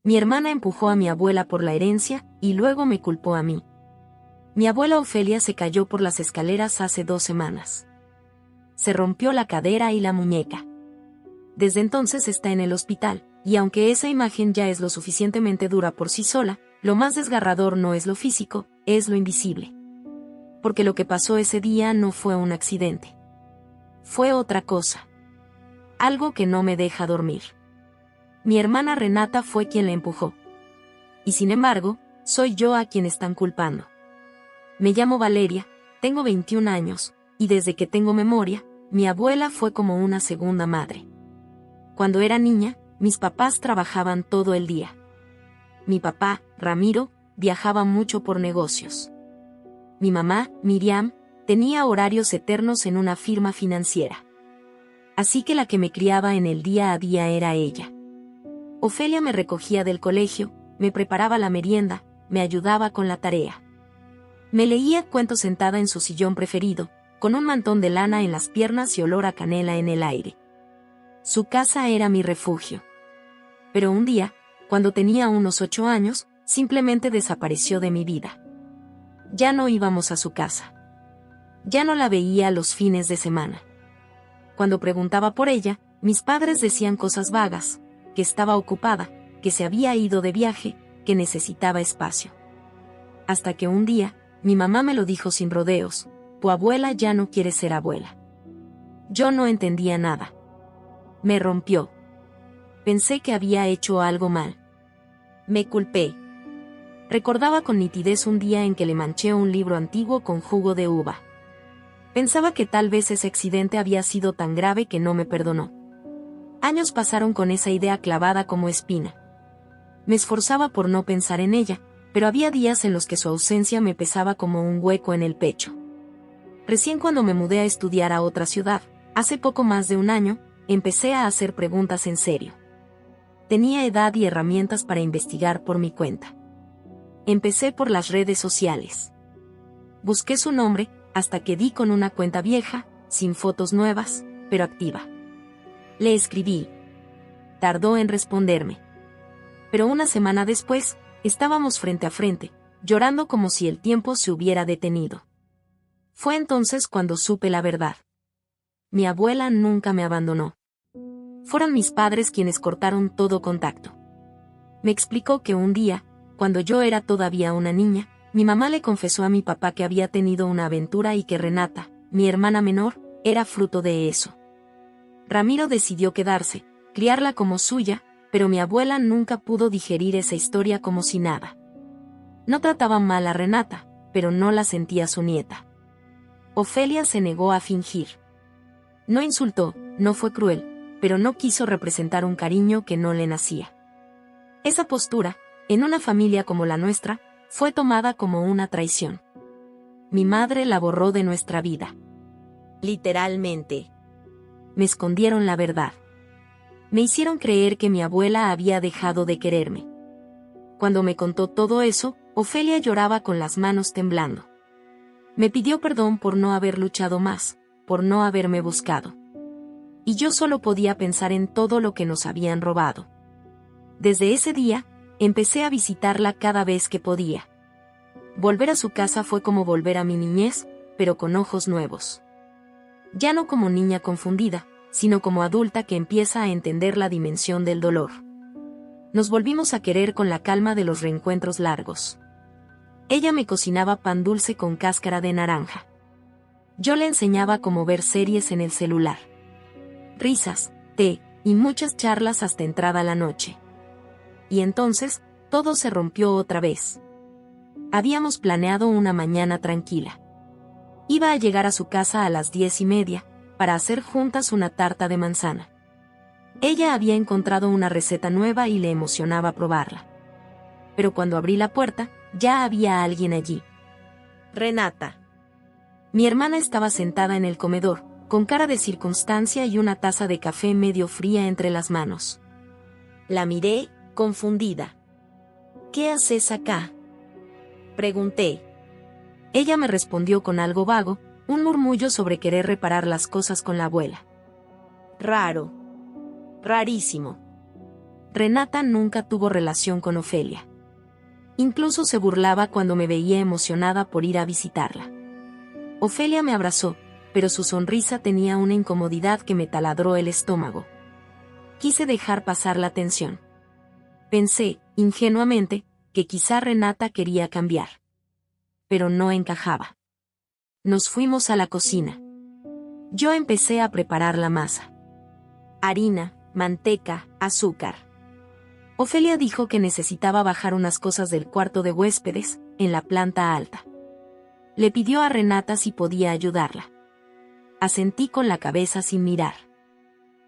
Mi hermana empujó a mi abuela por la herencia y luego me culpó a mí. Mi abuela Ofelia se cayó por las escaleras hace 2 semanas. Se rompió la cadera y la muñeca. Desde entonces está en el hospital, y aunque esa imagen ya es lo suficientemente dura por sí sola, lo más desgarrador no es lo físico, es lo invisible. Porque lo que pasó ese día no fue un accidente. Fue otra cosa. Algo que no me deja dormir. Mi hermana Renata fue quien la empujó. Y sin embargo, soy yo a quien están culpando. Me llamo Valeria, tengo 21 años, y desde que tengo memoria, mi abuela fue como una segunda madre. Cuando era niña, mis papás trabajaban todo el día. Mi papá, Ramiro, viajaba mucho por negocios. Mi mamá, Miriam, tenía horarios eternos en una firma financiera. Así que la que me criaba en el día a día era ella. Ofelia me recogía del colegio, me preparaba la merienda, me ayudaba con la tarea. Me leía cuentos sentada en su sillón preferido, con un mantón de lana en las piernas y olor a canela en el aire. Su casa era mi refugio. Pero un día, cuando tenía unos 8 años, simplemente desapareció de mi vida. Ya no íbamos a su casa. Ya no la veía los fines de semana. Cuando preguntaba por ella, mis padres decían cosas vagas, que estaba ocupada, que se había ido de viaje, que necesitaba espacio. Hasta que un día, mi mamá me lo dijo sin rodeos: tu abuela ya no quiere ser abuela. Yo no entendía nada. Me rompió. Pensé que había hecho algo mal. Me culpé. Recordaba con nitidez un día en que le manché un libro antiguo con jugo de uva. Pensaba que tal vez ese accidente había sido tan grave que no me perdonó. Años pasaron con esa idea clavada como espina. Me esforzaba por no pensar en ella, pero había días en los que su ausencia me pesaba como un hueco en el pecho. Recién cuando me mudé a estudiar a otra ciudad, hace poco más de un año, empecé a hacer preguntas en serio. Tenía edad y herramientas para investigar por mi cuenta. Empecé por las redes sociales. Busqué su nombre, hasta que di con una cuenta vieja, sin fotos nuevas, pero activa. Le escribí. Tardó en responderme. Pero una semana después, estábamos frente a frente, llorando como si el tiempo se hubiera detenido. Fue entonces cuando supe la verdad. Mi abuela nunca me abandonó. Fueron mis padres quienes cortaron todo contacto. Me explicó que un día, cuando yo era todavía una niña, mi mamá le confesó a mi papá que había tenido una aventura y que Renata, mi hermana menor, era fruto de eso. Ramiro decidió quedarse, criarla como suya, pero mi abuela nunca pudo digerir esa historia como si nada. No trataba mal a Renata, pero no la sentía su nieta. Ofelia se negó a fingir. No insultó, no fue cruel, pero no quiso representar un cariño que no le nacía. Esa postura, en una familia como la nuestra, fue tomada como una traición. Mi madre la borró de nuestra vida. Literalmente. Me escondieron la verdad. Me hicieron creer que mi abuela había dejado de quererme. Cuando me contó todo eso, Ofelia lloraba con las manos temblando. Me pidió perdón por no haber luchado más, por no haberme buscado. Y yo solo podía pensar en todo lo que nos habían robado. Desde ese día, empecé a visitarla cada vez que podía. Volver a su casa fue como volver a mi niñez, pero con ojos nuevos. Ya no como niña confundida, sino como adulta que empieza a entender la dimensión del dolor. Nos volvimos a querer con la calma de los reencuentros largos. Ella me cocinaba pan dulce con cáscara de naranja. Yo le enseñaba cómo ver series en el celular. Risas, té, y muchas charlas hasta entrada la noche. Y entonces, todo se rompió otra vez. Habíamos planeado una mañana tranquila. Iba a llegar a su casa a las 10:30, para hacer juntas una tarta de manzana. Ella había encontrado una receta nueva y le emocionaba probarla. Pero cuando abrí la puerta, ya había alguien allí. Renata. Mi hermana estaba sentada en el comedor, con cara de circunstancia y una taza de café medio fría entre las manos. La miré, confundida. ¿Qué haces acá?, pregunté. Ella me respondió con algo vago, un murmullo sobre querer reparar las cosas con la abuela. Raro. Rarísimo. Renata nunca tuvo relación con Ofelia. Incluso se burlaba cuando me veía emocionada por ir a visitarla. Ofelia me abrazó, pero su sonrisa tenía una incomodidad que me taladró el estómago. Quise dejar pasar la tensión. Pensé, ingenuamente, que quizá Renata quería cambiar. Pero no encajaba. Nos fuimos a la cocina. Yo empecé a preparar la masa. Harina, manteca, azúcar. Ofelia dijo que necesitaba bajar unas cosas del cuarto de huéspedes, en la planta alta. Le pidió a Renata si podía ayudarla. Asentí con la cabeza sin mirar.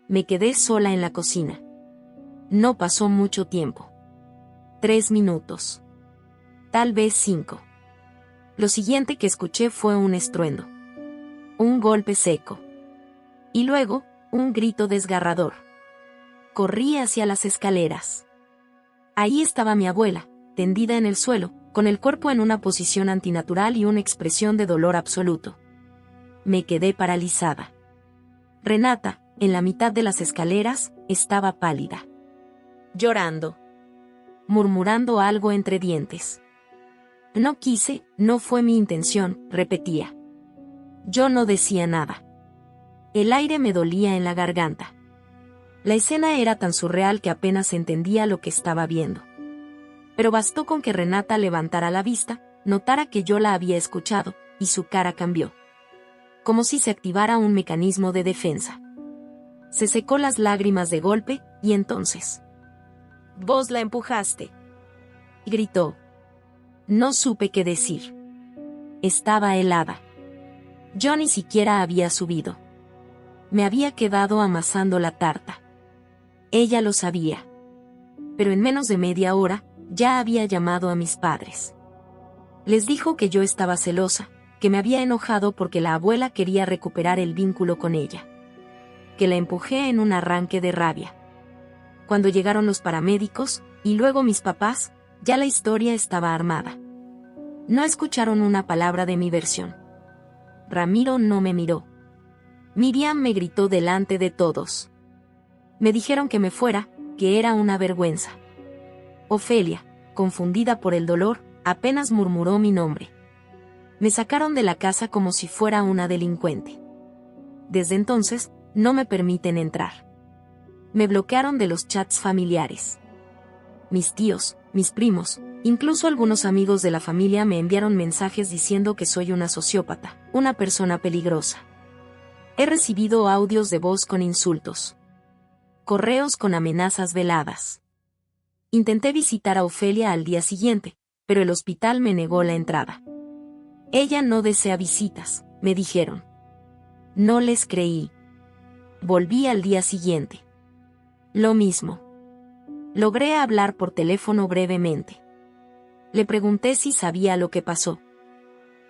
Me quedé sola en la cocina. No pasó mucho tiempo. 3 minutos. Tal vez 5. Lo siguiente que escuché fue un estruendo. Un golpe seco. Y luego, un grito desgarrador. Corrí hacia las escaleras. Ahí estaba mi abuela, tendida en el suelo, con el cuerpo en una posición antinatural y una expresión de dolor absoluto. Me quedé paralizada. Renata, en la mitad de las escaleras, estaba pálida. Llorando. Murmurando algo entre dientes. No quise, no fue mi intención, repetía. Yo no decía nada. El aire me dolía en la garganta. La escena era tan surreal que apenas entendía lo que estaba viendo. Pero bastó con que Renata levantara la vista, notara que yo la había escuchado, y su cara cambió. Como si se activara un mecanismo de defensa. Se secó las lágrimas de golpe, y entonces... «Vos la empujaste», gritó. No supe qué decir. Estaba helada. Yo ni siquiera había subido. Me había quedado amasando la tarta. Ella lo sabía. Pero en menos de media hora, ya había llamado a mis padres. Les dijo que yo estaba celosa, que me había enojado porque la abuela quería recuperar el vínculo con ella. Que la empujé en un arranque de rabia. Cuando llegaron los paramédicos, y luego mis papás, ya la historia estaba armada. No escucharon una palabra de mi versión. Ramiro no me miró. Miriam me gritó delante de todos. Me dijeron que me fuera, que era una vergüenza. Ofelia, confundida por el dolor, apenas murmuró mi nombre. Me sacaron de la casa como si fuera una delincuente. Desde entonces, no me permiten entrar. Me bloquearon de los chats familiares. Mis tíos, mis primos, incluso algunos amigos de la familia me enviaron mensajes diciendo que soy una sociópata, una persona peligrosa. He recibido audios de voz con insultos. Correos con amenazas veladas. Intenté visitar a Ofelia al día siguiente, pero el hospital me negó la entrada. Ella no desea visitas, me dijeron. No les creí. Volví al día siguiente. Lo mismo. Logré hablar por teléfono brevemente. Le pregunté si sabía lo que pasó.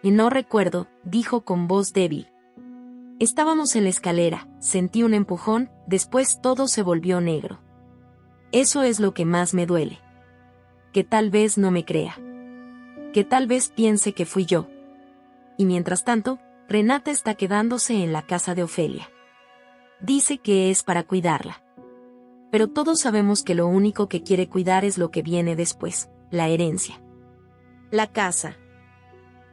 Y no recuerdo, dijo con voz débil. Estábamos en la escalera, sentí un empujón, después todo se volvió negro. Eso es lo que más me duele. Que tal vez no me crea. Que tal vez piense que fui yo. Y mientras tanto, Renata está quedándose en la casa de Ofelia. Dice que es para cuidarla. Pero todos sabemos que lo único que quiere cuidar es lo que viene después, la herencia. La casa.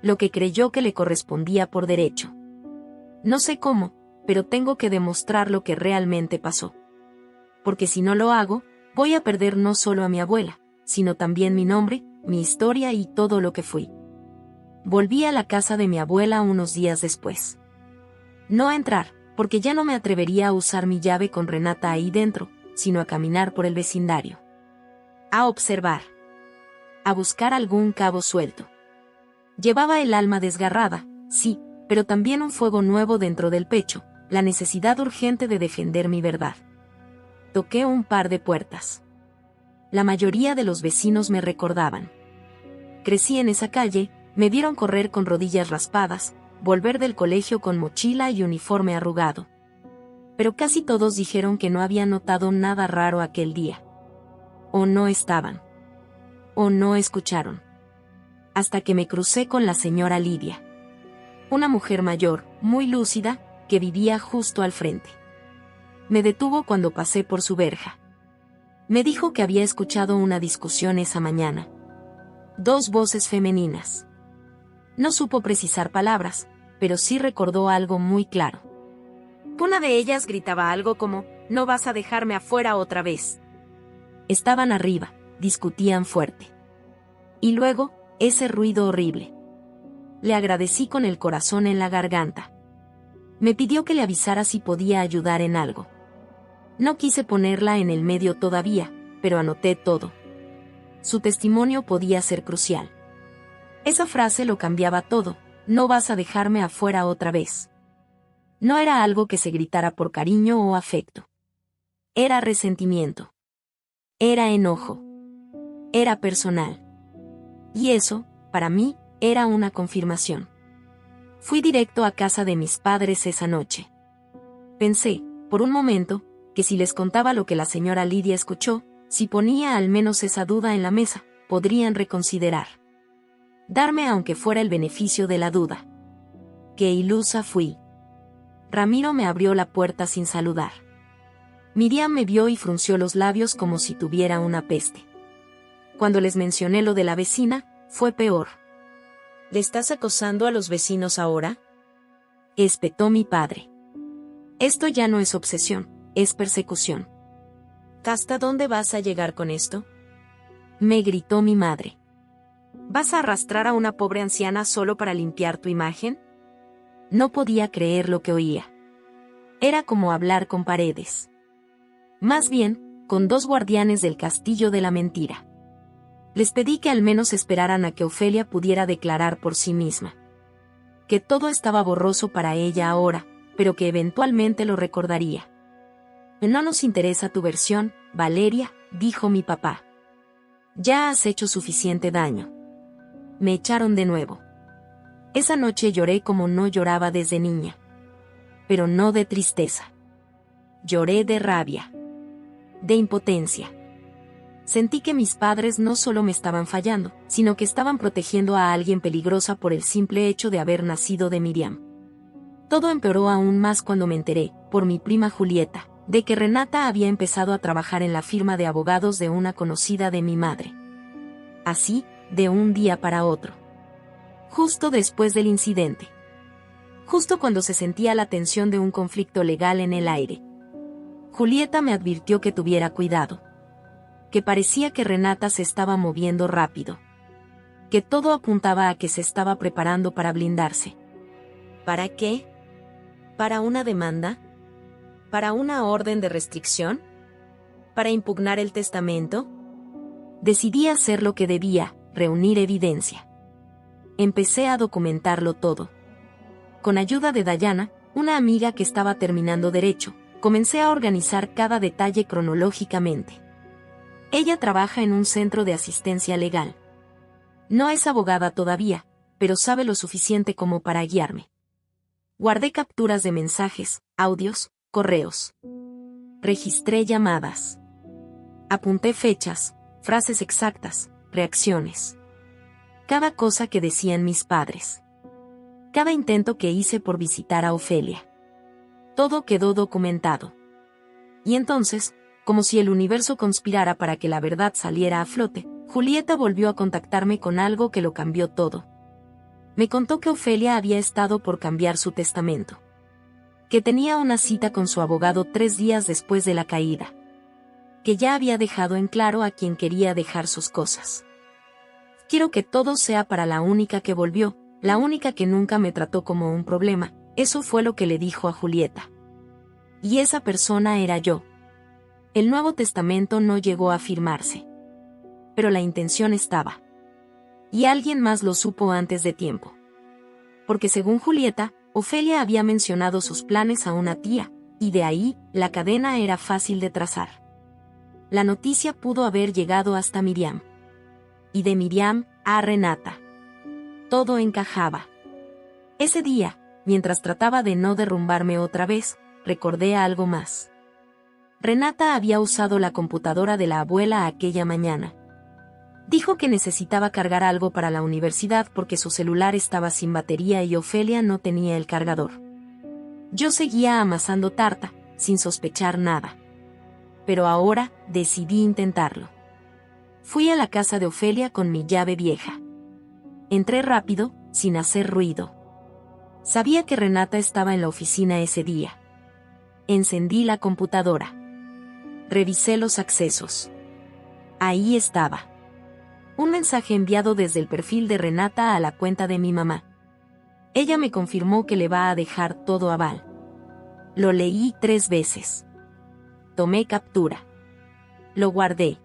Lo que creyó que le correspondía por derecho. No sé cómo, pero tengo que demostrar lo que realmente pasó. Porque si no lo hago, voy a perder no solo a mi abuela, sino también mi nombre, mi historia y todo lo que fui. Volví a la casa de mi abuela unos días después. No a entrar, porque ya no me atrevería a usar mi llave con Renata ahí dentro, sino a caminar por el vecindario. A observar. A buscar algún cabo suelto. Llevaba el alma desgarrada, sí, pero también un fuego nuevo dentro del pecho, la necesidad urgente de defender mi verdad. Toqué un par de puertas. La mayoría de los vecinos me recordaban. Crecí en esa calle, me vieron correr con rodillas raspadas, volver del colegio con mochila y uniforme arrugado. Pero casi todos dijeron que no habían notado nada raro aquel día. O no estaban. O no escucharon. Hasta que me crucé con la señora Lidia. Una mujer mayor, muy lúcida, que vivía justo al frente. Me detuvo cuando pasé por su verja. Me dijo que había escuchado una discusión esa mañana. Dos voces femeninas. No supo precisar palabras, pero sí recordó algo muy claro. Una de ellas gritaba algo como, «No vas a dejarme afuera otra vez». Estaban arriba, discutían fuerte. Y luego, ese ruido horrible. Le agradecí con el corazón en la garganta. Me pidió que le avisara si podía ayudar en algo. No quise ponerla en el medio todavía, pero anoté todo. Su testimonio podía ser crucial. Esa frase lo cambiaba todo, «No vas a dejarme afuera otra vez». No era algo que se gritara por cariño o afecto. Era resentimiento. Era enojo. Era personal. Y eso, para mí, era una confirmación. Fui directo a casa de mis padres esa noche. Pensé, por un momento, que si les contaba lo que la señora Lidia escuchó, si ponía al menos esa duda en la mesa, podrían reconsiderar. Darme aunque fuera el beneficio de la duda. Qué ilusa fui. Ramiro me abrió la puerta sin saludar. Miriam me vio y frunció los labios como si tuviera una peste. Cuando les mencioné lo de la vecina, fue peor. ¿Le estás acosando a los vecinos ahora?, espetó mi padre. Esto ya no es obsesión, es persecución. ¿Hasta dónde vas a llegar con esto?, me gritó mi madre. ¿Vas a arrastrar a una pobre anciana solo para limpiar tu imagen? No podía creer lo que oía. Era como hablar con paredes. Más bien, con dos guardianes del castillo de la mentira. Les pedí que al menos esperaran a que Ofelia pudiera declarar por sí misma. Que todo estaba borroso para ella ahora, pero que eventualmente lo recordaría. No nos interesa tu versión, Valeria, dijo mi papá. Ya has hecho suficiente daño. Me echaron de nuevo. Esa noche lloré como no lloraba desde niña. Pero no de tristeza. Lloré de rabia. De impotencia. Sentí que mis padres no solo me estaban fallando, sino que estaban protegiendo a alguien peligrosa por el simple hecho de haber nacido de Miriam. Todo empeoró aún más cuando me enteré, por mi prima Julieta, de que Renata había empezado a trabajar en la firma de abogados de una conocida de mi madre. Así, de un día para otro. Justo después del incidente. Justo cuando se sentía la tensión de un conflicto legal en el aire. Julieta me advirtió que tuviera cuidado. Que parecía que Renata se estaba moviendo rápido. Que todo apuntaba a que se estaba preparando para blindarse. ¿Para qué? ¿Para una demanda? ¿Para una orden de restricción? ¿Para impugnar el testamento? Decidí hacer lo que debía, reunir evidencia. Empecé a documentarlo todo. Con ayuda de Dayana, una amiga que estaba terminando derecho, comencé a organizar cada detalle cronológicamente. Ella trabaja en un centro de asistencia legal. No es abogada todavía, pero sabe lo suficiente como para guiarme. Guardé capturas de mensajes, audios, correos. Registré llamadas. Apunté fechas, frases exactas, reacciones. Cada cosa que decían mis padres. Cada intento que hice por visitar a Ofelia. Todo quedó documentado. Y entonces, como si el universo conspirara para que la verdad saliera a flote, Julieta volvió a contactarme con algo que lo cambió todo. Me contó que Ofelia había estado por cambiar su testamento. Que tenía una cita con su abogado 3 días después de la caída. Que ya había dejado en claro a quien quería dejar sus cosas. Quiero que todo sea para la única que volvió, la única que nunca me trató como un problema, eso fue lo que le dijo a Julieta. Y esa persona era yo. El Nuevo Testamento no llegó a firmarse. Pero la intención estaba. Y alguien más lo supo antes de tiempo. Porque según Julieta, Ofelia había mencionado sus planes a una tía, y de ahí, la cadena era fácil de trazar. La noticia pudo haber llegado hasta Miriam. Y de Miriam, a Renata. Todo encajaba. Ese día, mientras trataba de no derrumbarme otra vez, recordé algo más. Renata había usado la computadora de la abuela aquella mañana. Dijo que necesitaba cargar algo para la universidad porque su celular estaba sin batería y Ofelia no tenía el cargador. Yo seguía amasando tarta, sin sospechar nada. pero ahora decidí intentarlo. Fui a la casa de Ofelia con mi llave vieja. Entré rápido, sin hacer ruido. Sabía que Renata estaba en la oficina ese día. Encendí la computadora. Revisé los accesos. Ahí estaba. Un mensaje enviado desde el perfil de Renata a la cuenta de mi mamá. Ella me confirmó que le va a dejar todo a Val. Lo leí 3 veces. Tomé captura. Lo guardé.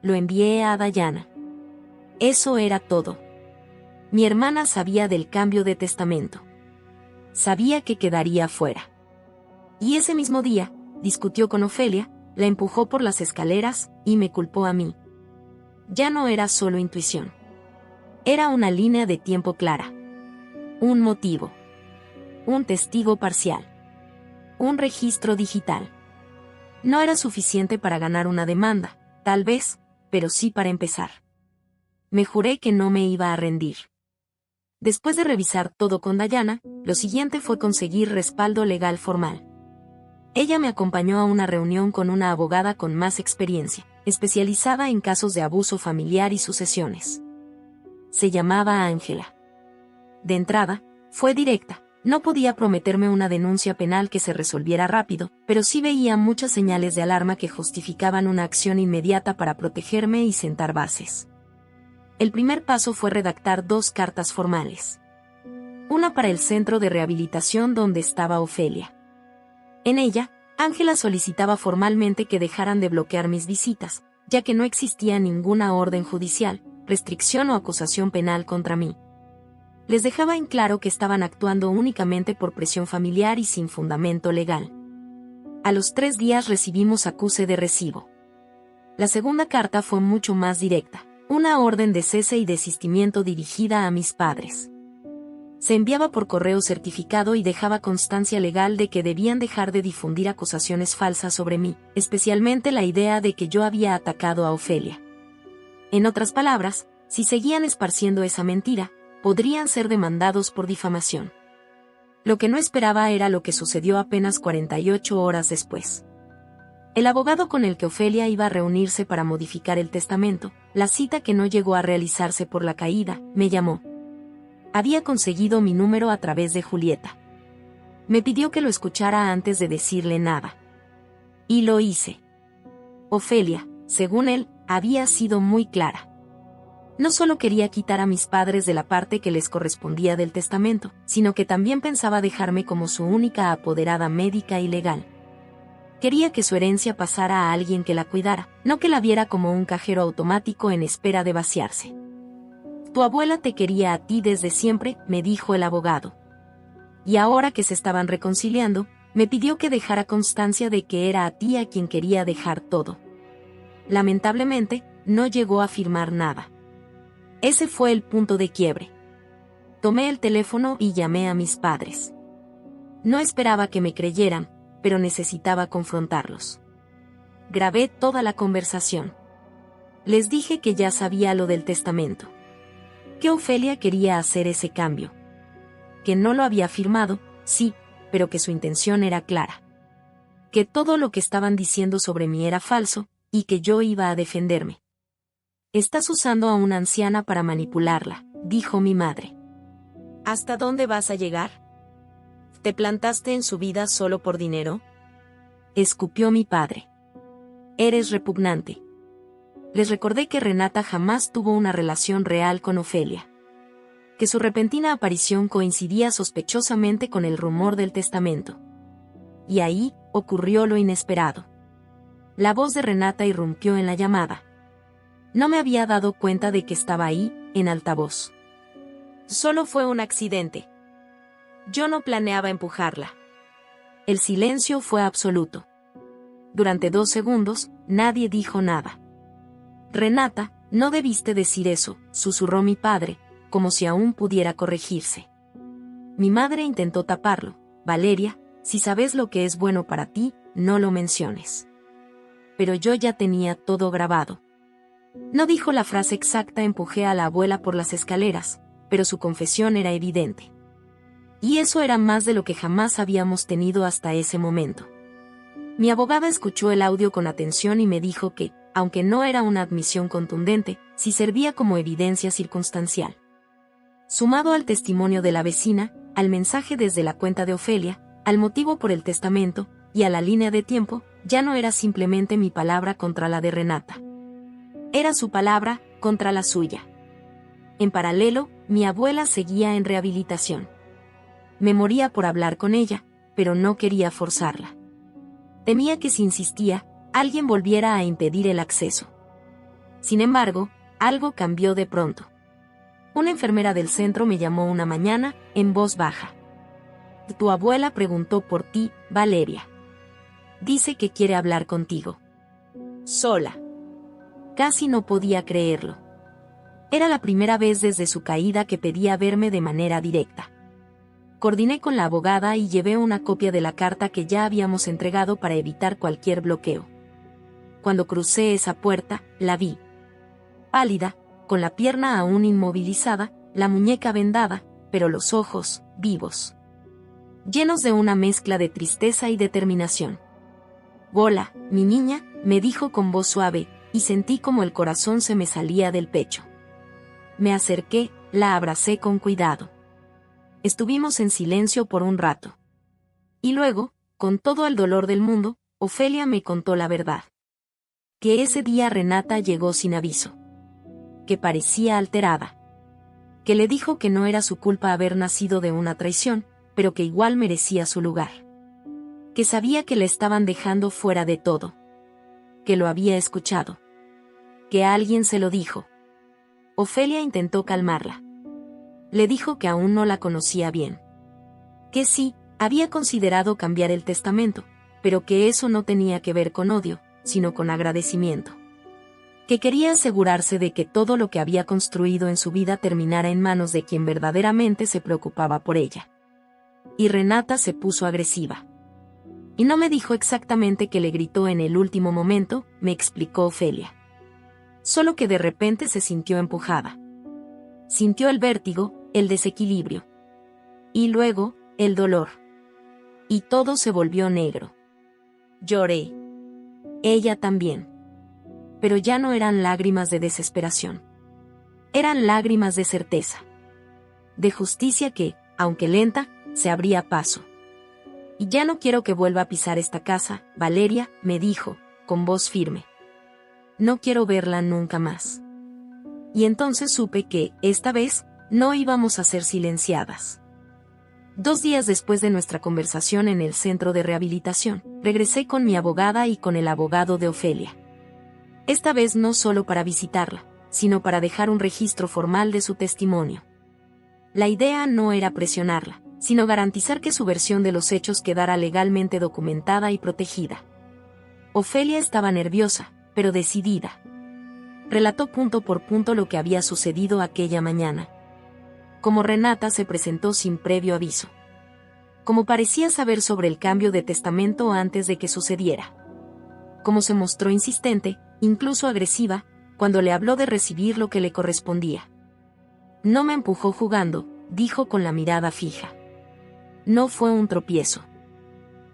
Lo envié a Dayana. Eso era todo. Mi hermana sabía del cambio de testamento. Sabía que quedaría fuera. Y ese mismo día, discutió con Ofelia, la empujó por las escaleras y me culpó a mí. Ya no era solo intuición. Era una línea de tiempo clara. Un motivo. Un testigo parcial. Un registro digital. No era suficiente para ganar una demanda, tal vez, pero sí para empezar. Me juré que no me iba a rendir. Después de revisar todo con Dayana, lo siguiente fue conseguir respaldo legal formal. Ella me acompañó a una reunión con una abogada con más experiencia, especializada en casos de abuso familiar y sucesiones. Se llamaba Ángela. De entrada, fue directa. No podía prometerme una denuncia penal que se resolviera rápido, pero sí veía muchas señales de alarma que justificaban una acción inmediata para protegerme y sentar bases. El primer paso fue redactar 2 cartas formales. Una para el centro de rehabilitación donde estaba Ofelia. En ella, Ángela solicitaba formalmente que dejaran de bloquear mis visitas, ya que no existía ninguna orden judicial, restricción o acusación penal contra mí. Les dejaba en claro que estaban actuando únicamente por presión familiar y sin fundamento legal. A los 3 días recibimos acuse de recibo. La segunda carta fue mucho más directa, una orden de cese y desistimiento dirigida a mis padres. Se enviaba por correo certificado y dejaba constancia legal de que debían dejar de difundir acusaciones falsas sobre mí, especialmente la idea de que yo había atacado a Ofelia. En otras palabras, si seguían esparciendo esa mentira, podrían ser demandados por difamación. Lo que no esperaba era lo que sucedió apenas 48 horas después. El abogado con el que Ofelia iba a reunirse para modificar el testamento, la cita que no llegó a realizarse por la caída, me llamó. Había conseguido mi número a través de Julieta. Me pidió que lo escuchara antes de decirle nada. Y lo hice. Ofelia, según él, había sido muy clara. No solo quería quitar a mis padres de la parte que les correspondía del testamento, sino que también pensaba dejarme como su única apoderada médica y legal. Quería que su herencia pasara a alguien que la cuidara, no que la viera como un cajero automático en espera de vaciarse. Tu abuela te quería a ti desde siempre, me dijo el abogado. Y ahora que se estaban reconciliando, me pidió que dejara constancia de que era a ti a quien quería dejar todo. Lamentablemente, no llegó a firmar nada. Ese fue el punto de quiebre. Tomé el teléfono y llamé a mis padres. No esperaba que me creyeran, pero necesitaba confrontarlos. Grabé toda la conversación. Les dije que ya sabía lo del testamento. Que Ofelia quería hacer ese cambio. Que no lo había firmado, sí, pero que su intención era clara. Que todo lo que estaban diciendo sobre mí era falso, y que yo iba a defenderme. Estás usando a una anciana para manipularla, dijo mi madre. ¿Hasta dónde vas a llegar? ¿Te plantaste en su vida solo por dinero? Escupió mi padre. Eres repugnante. Les recordé que Renata jamás tuvo una relación real con Ofelia. Que su repentina aparición coincidía sospechosamente con el rumor del testamento. Y ahí ocurrió lo inesperado. La voz de Renata irrumpió en la llamada. No me había dado cuenta de que estaba ahí, en altavoz. Solo fue un accidente. Yo no planeaba empujarla. El silencio fue absoluto. Durante 2 segundos, nadie dijo nada. Renata, no debiste decir eso, susurró mi padre, como si aún pudiera corregirse. Mi madre intentó taparlo. Valeria, si sabes lo que es bueno para ti, no lo menciones. Pero yo ya tenía todo grabado. No dijo la frase exacta, empujé a la abuela por las escaleras, pero su confesión era evidente. Y eso era más de lo que jamás habíamos tenido hasta ese momento. Mi abogada escuchó el audio con atención y me dijo que, aunque no era una admisión contundente, sí servía como evidencia circunstancial. Sumado al testimonio de la vecina, al mensaje desde la cuenta de Ofelia, al motivo por el testamento, y a la línea de tiempo, ya no era simplemente mi palabra contra la de Renata. Era su palabra contra la suya. En paralelo, mi abuela seguía en rehabilitación. Me moría por hablar con ella, pero no quería forzarla. Temía que si insistía, alguien volviera a impedir el acceso. Sin embargo, algo cambió de pronto. Una enfermera del centro me llamó una mañana, en voz baja. Tu abuela preguntó por ti, Valeria. Dice que quiere hablar contigo. Sola. Casi no podía creerlo. Era la primera vez desde su caída que pedía verme de manera directa. Coordiné con la abogada y llevé una copia de la carta que ya habíamos entregado para evitar cualquier bloqueo. Cuando crucé esa puerta, la vi. Pálida, con la pierna aún inmovilizada, la muñeca vendada, pero los ojos, vivos. Llenos de una mezcla de tristeza y determinación. «Hola, mi niña», me dijo con voz suave, y sentí como el corazón se me salía del pecho. Me acerqué, la abracé con cuidado. Estuvimos en silencio por un rato. Y luego, con todo el dolor del mundo, Ofelia me contó la verdad. Que ese día Renata llegó sin aviso. Que parecía alterada. Que le dijo que no era su culpa haber nacido de una traición, pero que igual merecía su lugar. Que sabía que le estaban dejando fuera de todo. Que lo había escuchado. Que alguien se lo dijo. Ofelia intentó calmarla. Le dijo que aún no la conocía bien. Que sí, había considerado cambiar el testamento, pero que eso no tenía que ver con odio, sino con agradecimiento. Que quería asegurarse de que todo lo que había construido en su vida terminara en manos de quien verdaderamente se preocupaba por ella. Y Renata se puso agresiva. Y no me dijo exactamente qué le gritó en el último momento, me explicó Ofelia. Solo que de repente se sintió empujada. Sintió el vértigo, el desequilibrio. Y luego, el dolor. Y todo se volvió negro. Lloré. Ella también. Pero ya no eran lágrimas de desesperación. Eran lágrimas de certeza. De justicia que, aunque lenta, se abría paso. Y ya no quiero que vuelva a pisar esta casa, Valeria, me dijo, con voz firme. No quiero verla nunca más. Y entonces supe que, esta vez, no íbamos a ser silenciadas. 2 días después de nuestra conversación en el centro de rehabilitación, regresé con mi abogada y con el abogado de Ofelia. Esta vez no solo para visitarla, sino para dejar un registro formal de su testimonio. La idea no era presionarla, sino garantizar que su versión de los hechos quedara legalmente documentada y protegida. Ofelia estaba nerviosa, pero decidida. Relató punto por punto lo que había sucedido aquella mañana. Cómo Renata se presentó sin previo aviso. Cómo parecía saber sobre el cambio de testamento antes de que sucediera. Cómo se mostró insistente, incluso agresiva, cuando le habló de recibir lo que le correspondía. No me empujó jugando, dijo con la mirada fija. No fue un tropiezo.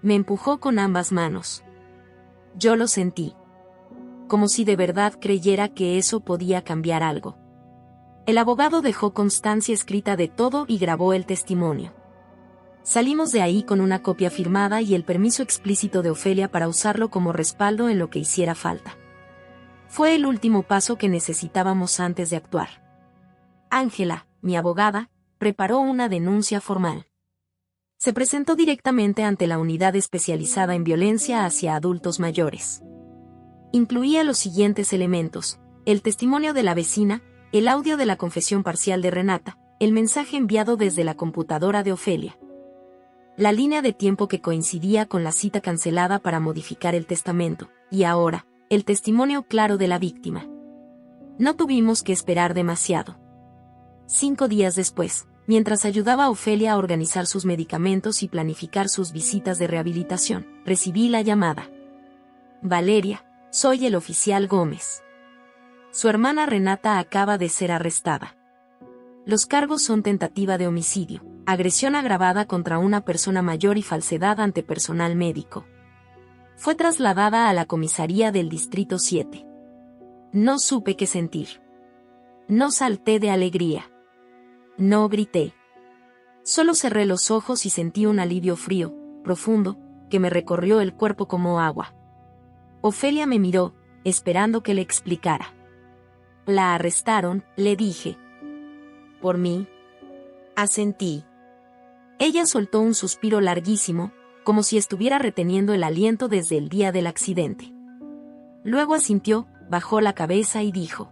Me empujó con ambas manos. Yo lo sentí. Como si de verdad creyera que eso podía cambiar algo. El abogado dejó constancia escrita de todo y grabó el testimonio. Salimos de ahí con una copia firmada y el permiso explícito de Ofelia para usarlo como respaldo en lo que hiciera falta. Fue el último paso que necesitábamos antes de actuar. Ángela, mi abogada, preparó una denuncia formal. Se presentó directamente ante la unidad especializada en violencia hacia adultos mayores. Incluía los siguientes elementos: el testimonio de la vecina, el audio de la confesión parcial de Renata, el mensaje enviado desde la computadora de Ofelia, la línea de tiempo que coincidía con la cita cancelada para modificar el testamento, y ahora, el testimonio claro de la víctima. No tuvimos que esperar demasiado. 5 días después, mientras ayudaba a Ofelia a organizar sus medicamentos y planificar sus visitas de rehabilitación, recibí la llamada. Valeria, soy el oficial Gómez. Su hermana Renata acaba de ser arrestada. Los cargos son tentativa de homicidio, agresión agravada contra una persona mayor y falsedad ante personal médico. Fue trasladada a la comisaría del Distrito 7. No supe qué sentir. No salté de alegría. No grité. Solo cerré los ojos y sentí un alivio frío, profundo, que me recorrió el cuerpo como agua. Ofelia me miró, esperando que le explicara. La arrestaron, le dije. ¿Por mí? Asentí. Ella soltó un suspiro larguísimo, como si estuviera reteniendo el aliento desde el día del accidente. Luego asintió, bajó la cabeza y dijo: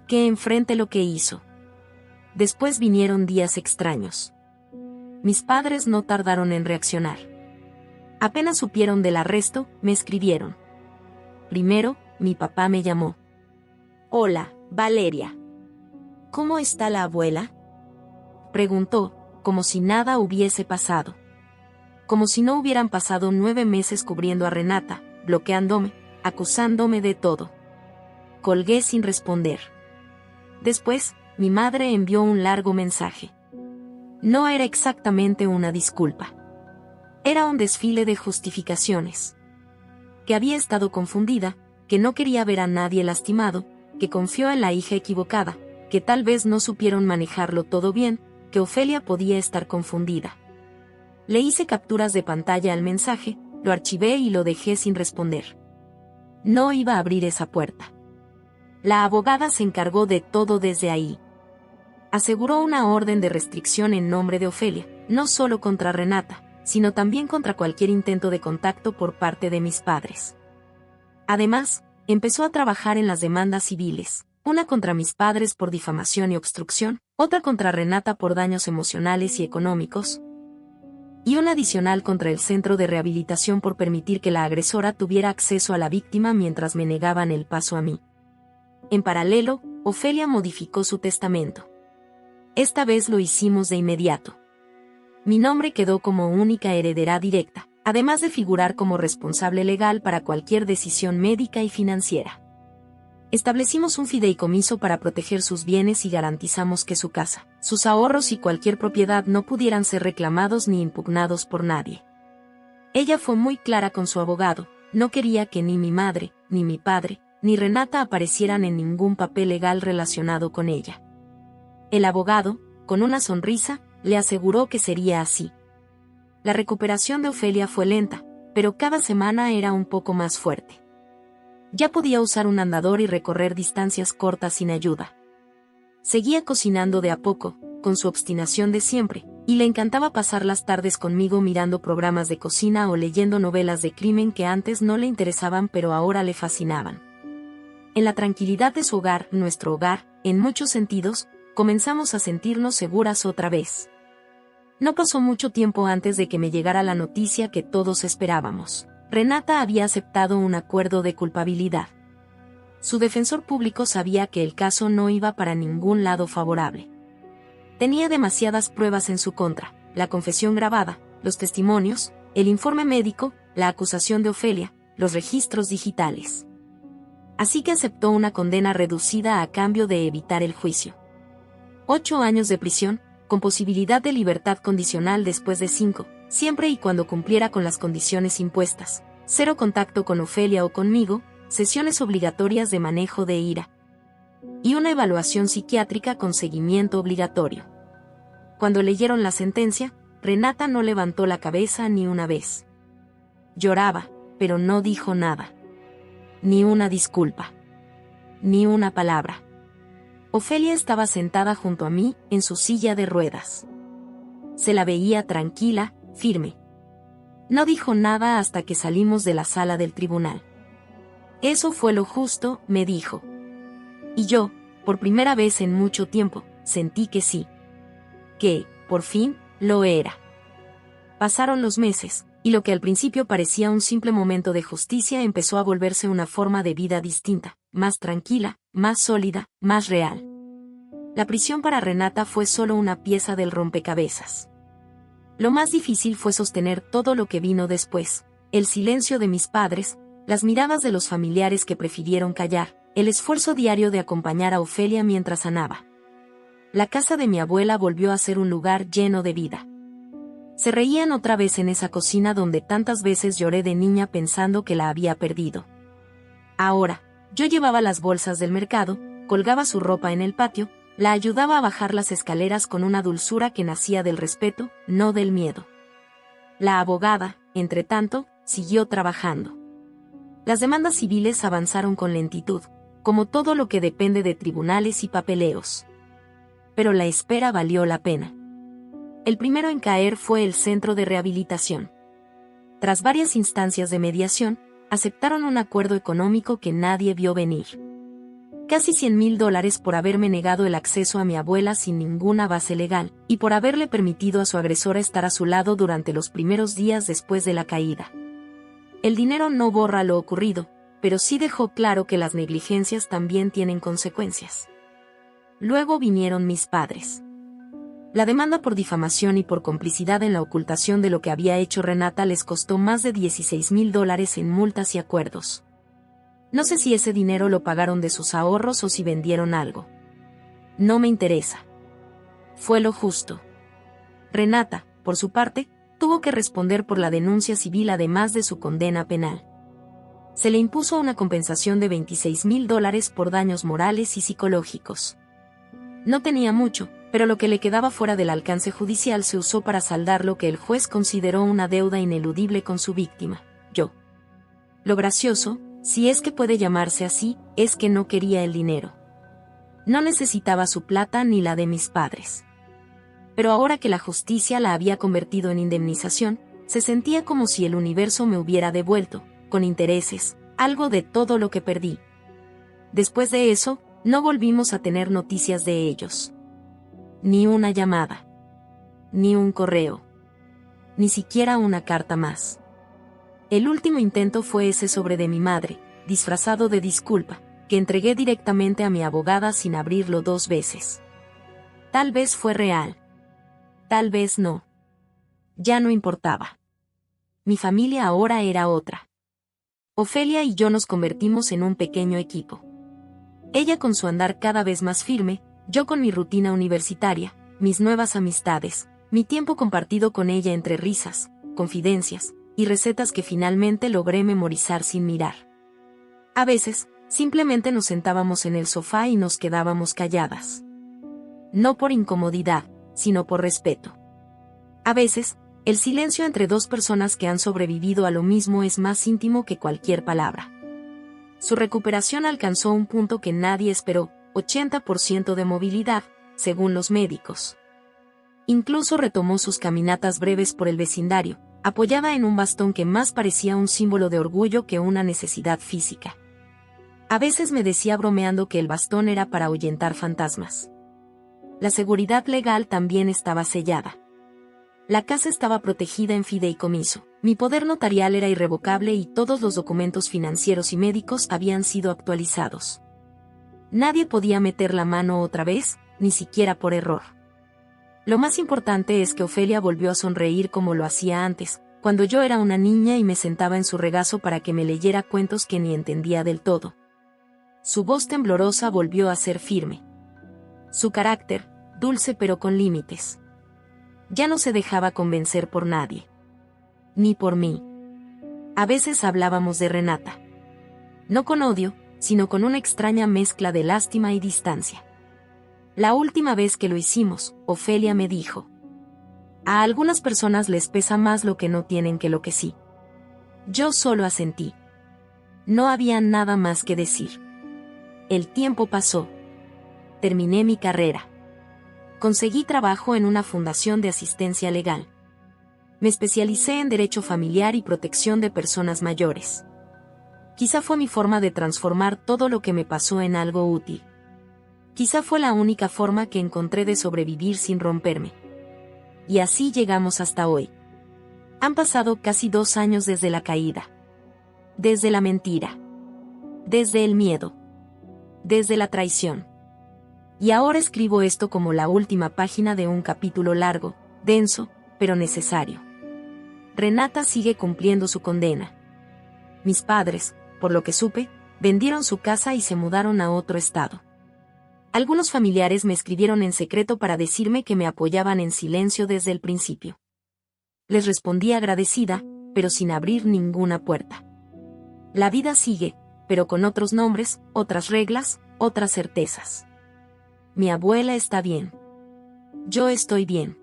que enfrente lo que hizo. Después vinieron días extraños. Mis padres no tardaron en reaccionar. Apenas supieron del arresto, me escribieron. Primero, mi papá me llamó. Hola, Valeria. ¿Cómo está la abuela? Preguntó, como si nada hubiese pasado. Como si no hubieran pasado 9 meses cubriendo a Renata, bloqueándome, acusándome de todo. Colgué sin responder. Después, mi madre envió un largo mensaje. No era exactamente una disculpa. Era un desfile de justificaciones. Que había estado confundida, que no quería ver a nadie lastimado, que confió en la hija equivocada, que tal vez no supieron manejarlo todo bien, que Ofelia podía estar confundida. Le hice capturas de pantalla al mensaje, lo archivé y lo dejé sin responder. No iba a abrir esa puerta. La abogada se encargó de todo desde ahí. Aseguró una orden de restricción en nombre de Ofelia, no solo contra Renata, sino también contra cualquier intento de contacto por parte de mis padres. Además, empezó a trabajar en las demandas civiles, una contra mis padres por difamación y obstrucción, otra contra Renata por daños emocionales y económicos, y una adicional contra el centro de rehabilitación por permitir que la agresora tuviera acceso a la víctima mientras me negaban el paso a mí. En paralelo, Ofelia modificó su testamento. Esta vez lo hicimos de inmediato. Mi nombre quedó como única heredera directa, además de figurar como responsable legal para cualquier decisión médica y financiera. Establecimos un fideicomiso para proteger sus bienes y garantizamos que su casa, sus ahorros y cualquier propiedad no pudieran ser reclamados ni impugnados por nadie. Ella fue muy clara con su abogado, no quería que ni mi madre, ni mi padre, ni Renata aparecieran en ningún papel legal relacionado con ella. El abogado, con una sonrisa, le aseguró que sería así. La recuperación de Ofelia fue lenta, pero cada semana era un poco más fuerte. Ya podía usar un andador y recorrer distancias cortas sin ayuda. Seguía cocinando de a poco, con su obstinación de siempre, y le encantaba pasar las tardes conmigo mirando programas de cocina o leyendo novelas de crimen que antes no le interesaban pero ahora le fascinaban. En la tranquilidad de su hogar, nuestro hogar, en muchos sentidos, comenzamos a sentirnos seguras otra vez. No pasó mucho tiempo antes de que me llegara la noticia que todos esperábamos. Renata había aceptado un acuerdo de culpabilidad. Su defensor público sabía que el caso no iba para ningún lado favorable. Tenía demasiadas pruebas en su contra, la confesión grabada, los testimonios, el informe médico, la acusación de Ofelia, los registros digitales. Así que aceptó una condena reducida a cambio de evitar el juicio. 8 años de prisión, con posibilidad de libertad condicional después de 5, siempre y cuando cumpliera con las condiciones impuestas. 0 contacto con Ofelia o conmigo, sesiones obligatorias de manejo de ira. Y una evaluación psiquiátrica con seguimiento obligatorio. Cuando leyeron la sentencia, Renata no levantó la cabeza ni una vez. Lloraba, pero no dijo nada. Ni una disculpa. Ni una palabra. Ofelia estaba sentada junto a mí, en su silla de ruedas. Se la veía tranquila, firme. No dijo nada hasta que salimos de la sala del tribunal. Eso fue lo justo, me dijo. Y yo, por primera vez en mucho tiempo, sentí que sí. Que, por fin, lo era. Pasaron los meses, y lo que al principio parecía un simple momento de justicia empezó a volverse una forma de vida distinta, más tranquila, más sólida, más real. La prisión para Renata fue solo una pieza del rompecabezas. Lo más difícil fue sostener todo lo que vino después, el silencio de mis padres, las miradas de los familiares que prefirieron callar, el esfuerzo diario de acompañar a Ofelia mientras sanaba. La casa de mi abuela volvió a ser un lugar lleno de vida. Se reían otra vez en esa cocina donde tantas veces lloré de niña pensando que la había perdido. Ahora, yo llevaba las bolsas del mercado, colgaba su ropa en el patio, la ayudaba a bajar las escaleras con una dulzura que nacía del respeto, no del miedo. La abogada, entretanto, siguió trabajando. Las demandas civiles avanzaron con lentitud, como todo lo que depende de tribunales y papeleos. Pero la espera valió la pena. El primero en caer fue el centro de rehabilitación. Tras varias instancias de mediación, aceptaron un acuerdo económico que nadie vio venir. Casi $100,000 por haberme negado el acceso a mi abuela sin ninguna base legal, y por haberle permitido a su agresora estar a su lado durante los primeros días después de la caída. El dinero no borra lo ocurrido, pero sí dejó claro que las negligencias también tienen consecuencias. Luego vinieron mis padres. La demanda por difamación y por complicidad en la ocultación de lo que había hecho Renata les costó más de $16,000 en multas y acuerdos. No sé si ese dinero lo pagaron de sus ahorros o si vendieron algo. No me interesa. Fue lo justo. Renata, por su parte, tuvo que responder por la denuncia civil además de su condena penal. Se le impuso una compensación de $26,000 por daños morales y psicológicos. No tenía mucho, pero lo que le quedaba fuera del alcance judicial se usó para saldar lo que el juez consideró una deuda ineludible con su víctima, yo. Lo gracioso, si es que puede llamarse así, es que no quería el dinero. No necesitaba su plata ni la de mis padres. Pero ahora que la justicia la había convertido en indemnización, se sentía como si el universo me hubiera devuelto, con intereses, algo de todo lo que perdí. Después de eso, no volvimos a tener noticias de ellos. Ni una llamada. Ni un correo. Ni siquiera una carta más. El último intento fue ese sobre de mi madre, disfrazado de disculpa, que entregué directamente a mi abogada sin abrirlo 2 veces. Tal vez fue real. Tal vez no. Ya no importaba. Mi familia ahora era otra. Ofelia y yo nos convertimos en un pequeño equipo. Ella con su andar cada vez más firme, yo con mi rutina universitaria, mis nuevas amistades, mi tiempo compartido con ella entre risas, confidencias y recetas que finalmente logré memorizar sin mirar. A veces, simplemente nos sentábamos en el sofá y nos quedábamos calladas. No por incomodidad, sino por respeto. A veces, el silencio entre 2 personas que han sobrevivido a lo mismo es más íntimo que cualquier palabra. Su recuperación alcanzó un punto que nadie esperó, 80% de movilidad, según los médicos. Incluso retomó sus caminatas breves por el vecindario, apoyada en un bastón que más parecía un símbolo de orgullo que una necesidad física. A veces me decía bromeando que el bastón era para ahuyentar fantasmas. La seguridad legal también estaba sellada. La casa estaba protegida en fideicomiso, mi poder notarial era irrevocable y todos los documentos financieros y médicos habían sido actualizados. Nadie podía meter la mano otra vez, ni siquiera por error. Lo más importante es que Ofelia volvió a sonreír como lo hacía antes, cuando yo era una niña y me sentaba en su regazo para que me leyera cuentos que ni entendía del todo. Su voz temblorosa volvió a ser firme. Su carácter, dulce pero con límites. Ya no se dejaba convencer por nadie. Ni por mí. A veces hablábamos de Renata. No con odio, sino con una extraña mezcla de lástima y distancia. La última vez que lo hicimos, Ofelia me dijo: a algunas personas les pesa más lo que no tienen que lo que sí. Yo solo asentí. No había nada más que decir. El tiempo pasó. Terminé mi carrera. Conseguí trabajo en una fundación de asistencia legal. Me especialicé en derecho familiar y protección de personas mayores. Quizá fue mi forma de transformar todo lo que me pasó en algo útil. Quizá fue la única forma que encontré de sobrevivir sin romperme. Y así llegamos hasta hoy. Han pasado casi 2 años desde la caída. Desde la mentira. Desde el miedo. Desde la traición. Y ahora escribo esto como la última página de un capítulo largo, denso, pero necesario. Renata sigue cumpliendo su condena. Mis padres, por lo que supe, vendieron su casa y se mudaron a otro estado. Algunos familiares me escribieron en secreto para decirme que me apoyaban en silencio desde el principio. Les respondí agradecida, pero sin abrir ninguna puerta. La vida sigue, pero con otros nombres, otras reglas, otras certezas. Mi abuela está bien. Yo estoy bien.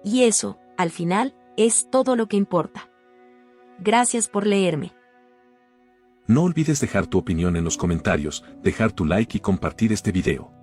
Y eso, al final, es todo lo que importa. Gracias por leerme. No olvides dejar tu opinión en los comentarios, dejar tu like y compartir este video.